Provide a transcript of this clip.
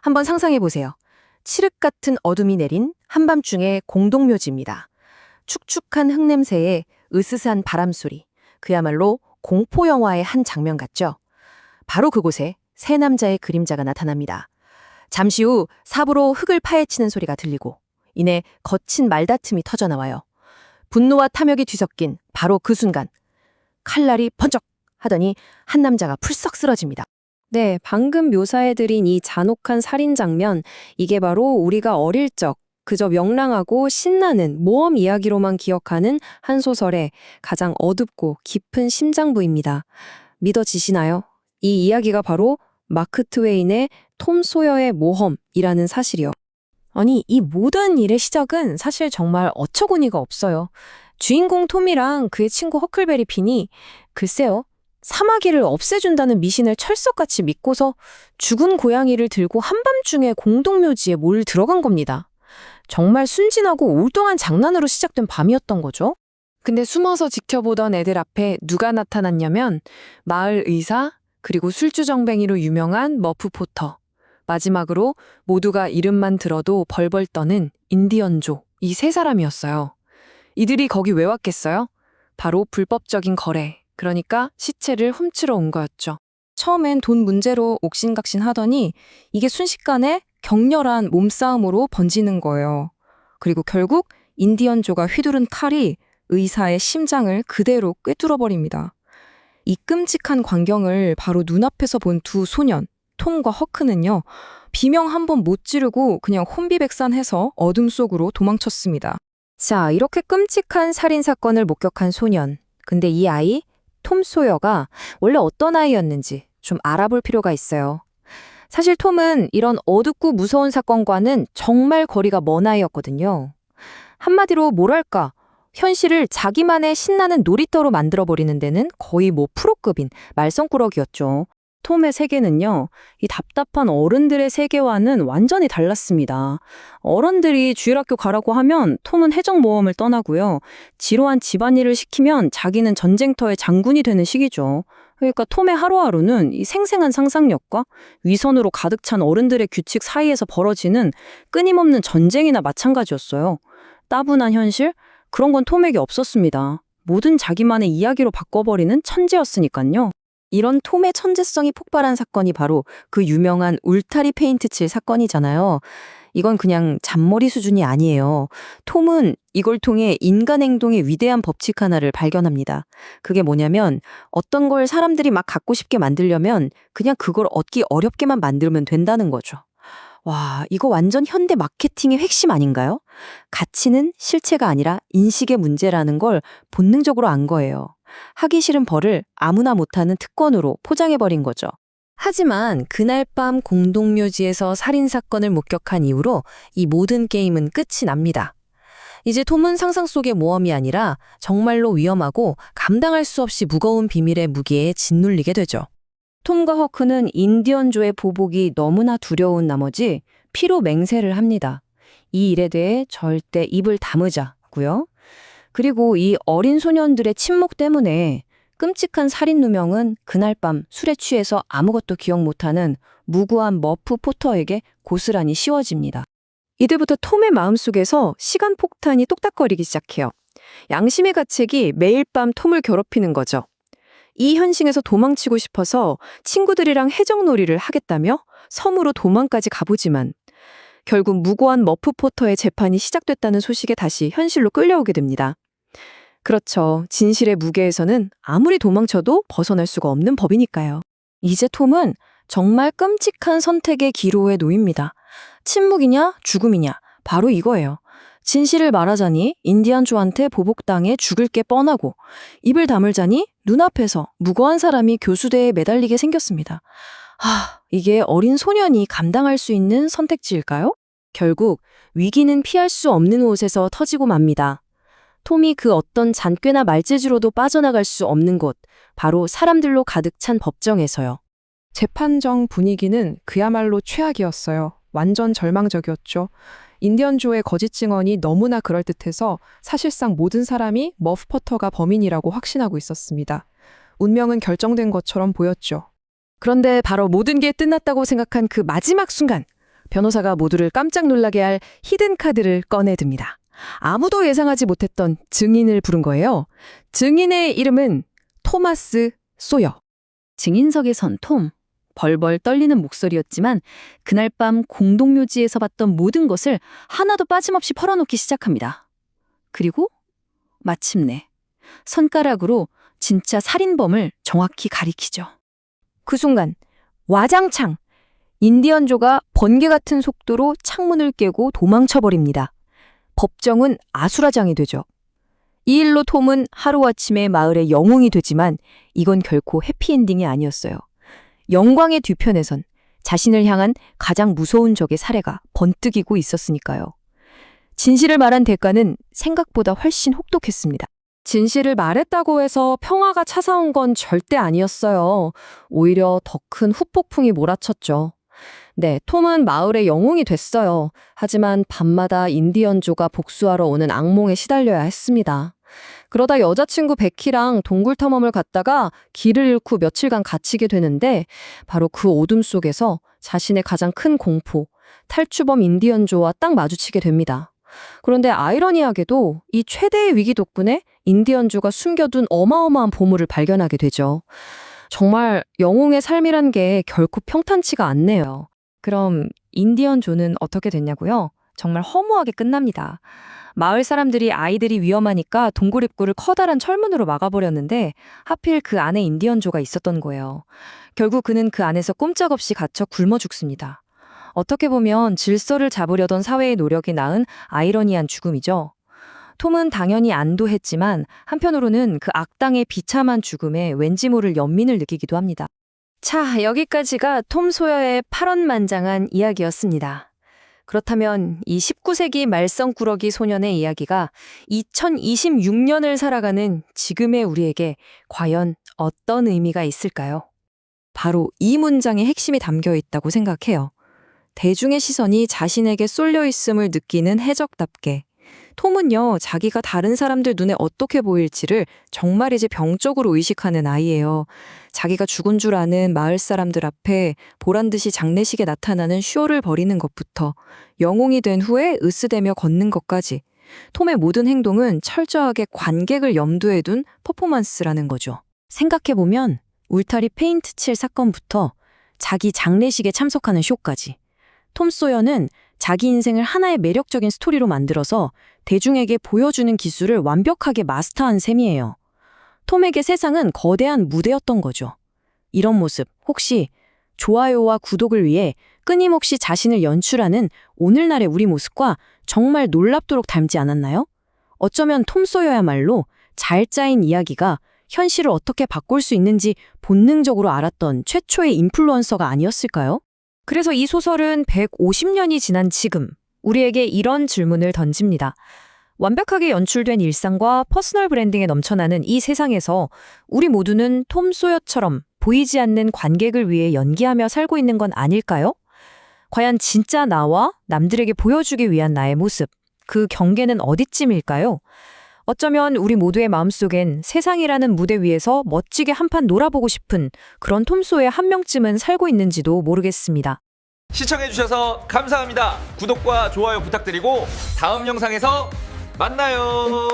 한번 상상해 보세요. 칠흑 같은 어둠이 내린 한밤중의 공동묘지입니다. 축축한 흙냄새에 으스스한 바람소리, 그야말로 공포 영화의 한 장면 같죠? 바로 그곳에 세 남자의 그림자가 나타납니다. 잠시 후 삽으로 흙을 파헤치는 소리가 들리고 이내 거친 말다툼이 터져나와요. 분노와 탐욕이 뒤섞인 바로 그 순간 칼날이 번쩍 하더니 한 남자가 풀썩 쓰러집니다. 네, 방금 묘사해드린 이 잔혹한 살인 장면, 이게 바로 우리가 어릴 적 그저 명랑하고 신나는 모험 이야기로만 기억하는 한 소설의 가장 어둡고 깊은 심장부입니다. 믿어지시나요? 이 이야기가 바로 마크 트웨인의 톰 소여의 모험이라는 사실이요. 아니, 이 모든 일의 시작은 사실 정말 어처구니가 없어요. 주인공 톰이랑 그의 친구 허클베리 핀이 글쎄요, 사마귀를 없애준다는 미신을 철석같이 믿고서 죽은 고양이를 들고 한밤중에 공동묘지에 몰 들어간 겁니다. 정말 순진하고 올동한 장난으로 시작된 밤이었던 거죠. 근데 숨어서 지켜보던 애들 앞에 누가 나타났냐면 마을 의사, 그리고 술주정뱅이로 유명한 머프 포터, 마지막으로 모두가 이름만 들어도 벌벌 떠는 인디언조, 이 세 사람이었어요. 이들이 거기 왜 왔겠어요? 바로 불법적인 거래, 그러니까 시체를 훔치러 온 거였죠. 처음엔 돈 문제로 옥신각신 하더니 이게 순식간에 격렬한 몸싸움으로 번지는 거예요. 그리고 결국 인디언조가 휘두른 칼이 의사의 심장을 그대로 꿰뚫어버립니다. 이 끔찍한 광경을 바로 눈앞에서 본 두 소년, 톰과 허크는요, 비명 한 번 못 지르고 그냥 혼비백산해서 어둠 속으로 도망쳤습니다. 자, 이렇게 끔찍한 살인사건을 목격한 소년. 근데 이 아이, 톰 소여가 원래 어떤 아이였는지 좀 알아볼 필요가 있어요. 사실 톰은 이런 어둡고 무서운 사건과는 정말 거리가 먼 아이였거든요. 한마디로 뭐랄까, 현실을 자기만의 신나는 놀이터로 만들어버리는 데는 거의 프로급인 말썽꾸러기였죠. 톰의 세계는요, 이 답답한 어른들의 세계와는 완전히 달랐습니다. 어른들이 주일학교 가라고 하면 톰은 해적모험을 떠나고요. 지루한 집안일을 시키면 자기는 전쟁터의 장군이 되는 시기죠. 그러니까 톰의 하루하루는 이 생생한 상상력과 위선으로 가득 찬 어른들의 규칙 사이에서 벌어지는 끊임없는 전쟁이나 마찬가지였어요. 따분한 현실? 그런 건 톰에게 없었습니다. 뭐든 자기만의 이야기로 바꿔버리는 천재였으니까요. 이런 톰의 천재성이 폭발한 사건이 바로 그 유명한 울타리 페인트 칠 사건이잖아요. 이건 그냥 잔머리 수준이 아니에요. 톰은 이걸 통해 인간 행동의 위대한 법칙 하나를 발견합니다. 그게 뭐냐면 어떤 걸 사람들이 막 갖고 싶게 만들려면 그냥 그걸 얻기 어렵게만 만들면 된다는 거죠. 와, 이거 완전 현대 마케팅의 핵심 아닌가요? 가치는 실체가 아니라 인식의 문제라는 걸 본능적으로 안 거예요. 하기 싫은 벌을 아무나 못하는 특권으로 포장해버린 거죠. 하지만 그날 밤 공동묘지에서 살인사건을 목격한 이후로 이 모든 게임은 끝이 납니다. 이제 톰은 상상 속의 모험이 아니라 정말로 위험하고 감당할 수 없이 무거운 비밀의 무게에 짓눌리게 되죠. 톰과 허크는 인디언조의 보복이 너무나 두려운 나머지 피로 맹세를 합니다. 이 일에 대해 절대 입을 다무자고요. 그리고 이 어린 소년들의 침묵 때문에 끔찍한 살인 누명은 그날 밤 술에 취해서 아무것도 기억 못하는 무구한 머프 포터에게 고스란히 씌워집니다. 이때부터 톰의 마음속에서 시간 폭탄이 똑딱거리기 시작해요. 양심의 가책이 매일 밤 톰을 괴롭히는 거죠. 이 현실에서 도망치고 싶어서 친구들이랑 해적놀이를 하겠다며 섬으로 도망까지 가보지만 결국 무고한 머프 포터의 재판이 시작됐다는 소식에 다시 현실로 끌려오게 됩니다. 그렇죠. 진실의 무게에서는 아무리 도망쳐도 벗어날 수가 없는 법이니까요. 이제 톰은 정말 끔찍한 선택의 기로에 놓입니다. 침묵이냐 죽음이냐 바로 이거예요. 진실을 말하자니 인디언조한테 보복당해 죽을 게 뻔하고 입을 다물자니 눈앞에서 무고한 사람이 교수대에 매달리게 생겼습니다. 이게 어린 소년이 감당할 수 있는 선택지일까요? 결국 위기는 피할 수 없는 곳에서 터지고 맙니다. 톰이 그 어떤 잔꾀나 말재주로도 빠져나갈 수 없는 곳, 바로 사람들로 가득 찬 법정에서요. 재판정 분위기는 그야말로 최악이었어요. 완전 절망적이었죠. 인디언조의 거짓 증언이 너무나 그럴듯해서 사실상 모든 사람이 머프 포터가 범인이라고 확신하고 있었습니다. 운명은 결정된 것처럼 보였죠. 그런데 바로 모든 게 끝났다고 생각한 그 마지막 순간, 변호사가 모두를 깜짝 놀라게 할 히든 카드를 꺼내듭니다. 아무도 예상하지 못했던 증인을 부른 거예요. 증인의 이름은 토마스 소여. 증인석에 선 톰. 벌벌 떨리는 목소리였지만 그날 밤 공동묘지에서 봤던 모든 것을 하나도 빠짐없이 털어놓기 시작합니다. 그리고 마침내 손가락으로 진짜 살인범을 정확히 가리키죠. 그 순간 와장창 인디언조가 번개 같은 속도로 창문을 깨고 도망쳐버립니다. 법정은 아수라장이 되죠. 이 일로 톰은 하루아침에 마을의 영웅이 되지만 이건 결코 해피엔딩이 아니었어요. 영광의 뒤편에선 자신을 향한 가장 무서운 적의 사례가 번뜩이고 있었으니까요. 진실을 말한 대가는 생각보다 훨씬 혹독했습니다. 진실을 말했다고 해서 평화가 찾아온 건 절대 아니었어요. 오히려 더 큰 후폭풍이 몰아쳤죠. 네, 톰은 마을의 영웅이 됐어요. 하지만 밤마다 인디언조가 복수하러 오는 악몽에 시달려야 했습니다. 그러다 여자친구 베키랑 동굴 탐험을 갔다가 길을 잃고 며칠간 갇히게 되는데 바로 그 어둠 속에서 자신의 가장 큰 공포, 탈주범 인디언조와 딱 마주치게 됩니다. 그런데 아이러니하게도 이 최대의 위기 덕분에 인디언조가 숨겨둔 어마어마한 보물을 발견하게 되죠. 정말 영웅의 삶이란 게 결코 평탄치가 않네요. 그럼 인디언조는 어떻게 됐냐고요? 정말 허무하게 끝납니다. 마을 사람들이 아이들이 위험하니까 동굴 입구를 커다란 철문으로 막아버렸는데 하필 그 안에 인디언조가 있었던 거예요. 결국 그는 그 안에서 꼼짝없이 갇혀 굶어 죽습니다. 어떻게 보면 질서를 잡으려던 사회의 노력이 낳은 아이러니한 죽음이죠. 톰은 당연히 안도했지만 한편으로는 그 악당의 비참한 죽음에 왠지 모를 연민을 느끼기도 합니다. 자, 여기까지가 톰 소여의 파란만장한 이야기였습니다. 그렇다면 이 19세기 말썽꾸러기 소년의 이야기가 2026년을 살아가는 지금의 우리에게 과연 어떤 의미가 있을까요? 바로 이 문장의 핵심이 담겨 있다고 생각해요. 대중의 시선이 자신에게 쏠려 있음을 느끼는 해적답게 톰은요, 자기가 다른 사람들 눈에 어떻게 보일지를 정말이지 병적으로 의식하는 아이예요. 자기가 죽은 줄 아는 마을 사람들 앞에 보란듯이 장례식에 나타나는 쇼를 벌이는 것부터 영웅이 된 후에 으스대며 걷는 것까지 톰의 모든 행동은 철저하게 관객을 염두에 둔 퍼포먼스라는 거죠. 생각해보면 울타리 페인트 칠 사건부터 자기 장례식에 참석하는 쇼까지 톰 소여는 자기 인생을 하나의 매력적인 스토리로 만들어서 대중에게 보여주는 기술을 완벽하게 마스터한 셈이에요. 톰에게 세상은 거대한 무대였던 거죠. 이런 모습 혹시 좋아요와 구독을 위해 끊임없이 자신을 연출하는 오늘날의 우리 모습과 정말 놀랍도록 닮지 않았나요? 어쩌면 톰 소여야말로 잘 짜인 이야기가 현실을 어떻게 바꿀 수 있는지 본능적으로 알았던 최초의 인플루언서가 아니었을까요? 그래서 이 소설은 150년이 지난 지금 우리에게 이런 질문을 던집니다. 완벽하게 연출된 일상과 퍼스널 브랜딩에 넘쳐나는 이 세상에서 우리 모두는 톰 소여처럼 보이지 않는 관객을 위해 연기하며 살고 있는 건 아닐까요? 과연 진짜 나와 남들에게 보여주기 위한 나의 모습, 그 경계는 어디쯤일까요? 어쩌면 우리 모두의 마음속엔 세상이라는 무대 위에서 멋지게 한판 놀아보고 싶은 그런 톰 소여 한 명쯤은 살고 있는지도 모르겠습니다. 시청해주셔서 감사합니다. 구독과 좋아요 부탁드리고 다음 영상에서 만나요.